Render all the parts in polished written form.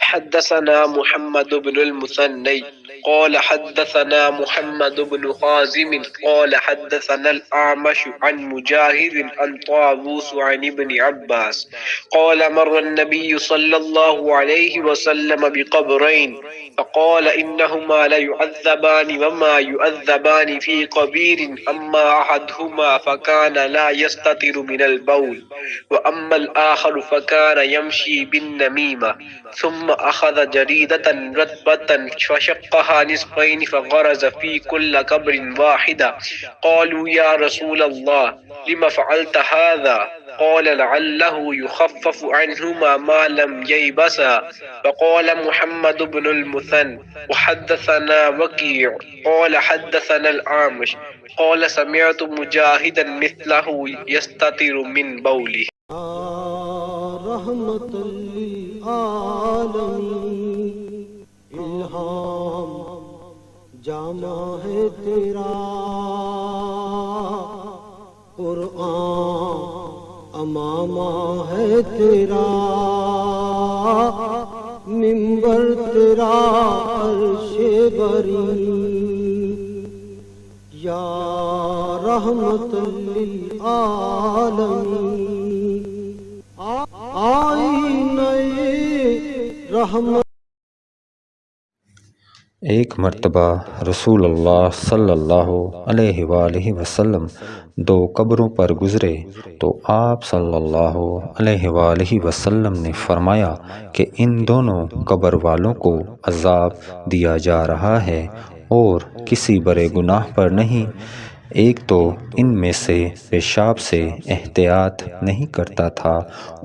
حدثنا محمد بن المثنى قال حدثنا محمد بن خازم قال حدثنا الأعمش عن مجاهد عن طاووس عن ابن عباس قال مر النبي صلى الله عليه وسلم بقبرين فقال إنهما ليعذبان وما يعذبان في قبير أما أحدهما فكان لا يستتر من البول وأما الآخر فكان يمشي بالنميمة ثم أخذ جريدة رطبة فشقها نصفين فغرز في كل قبر واحدة قالوا يا رسول الله لم فعلت هذا قال لعله يخفف عنهما ما لم ييبسا فقال محمد بن المثنى وحدثنا وكيع قال حدثنا الأعمش قال سمعت مجاهدا مثله يستتر من بوله رحمت للعالمین الہام جامع ہے تیرا قرآن امامہ ہے تیرا منبر تیرا عرش بری یا رحمت للعالمین آئینہ رحمت۔ ایک مرتبہ رسول اللہ صلی اللہ علیہ وآلہ وسلم دو قبروں پر گزرے تو آپ صلی اللہ علیہ وآلہ وسلم نے فرمایا کہ ان دونوں قبر والوں کو عذاب دیا جا رہا ہے اور کسی بڑے گناہ پر نہیں۔ ایک تو ان میں سے پیشاب سے احتیاط نہیں کرتا تھا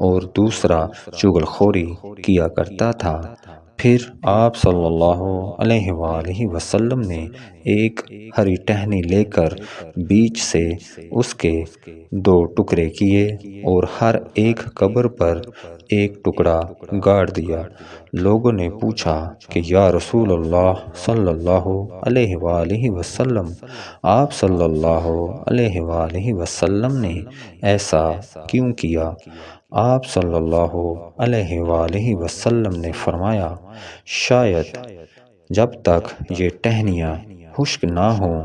اور دوسرا چغل خوری کیا کرتا تھا۔ پھر آپ صلی اللہ علیہ وآلہ وسلم نے ایک ہری ٹہنی لے کر بیچ سے اس کے دو ٹکڑے کیے اور ہر ایک قبر پر ایک ٹکڑا گاڑ دیا۔ لوگوں نے پوچھا کہ یا رسول اللہ صلی اللہ علیہ وآلہ وسلم، آپ صلی اللہ علیہ وآلہ وسلم نے ایسا کیوں کیا؟ آپ صلی اللہ علیہ وآلہ وسلم نے فرمایا، شاید جب تک یہ ٹہنیاں خشک نہ ہوں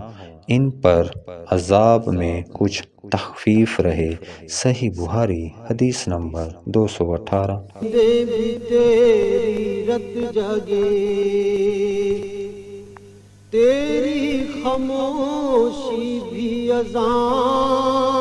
ان پر عذاب میں کچھ تخفیف رہے۔ صحیح بخاری حدیث نمبر 218۔ بھی تیری رت جگے تیری خاموشی بھی اذان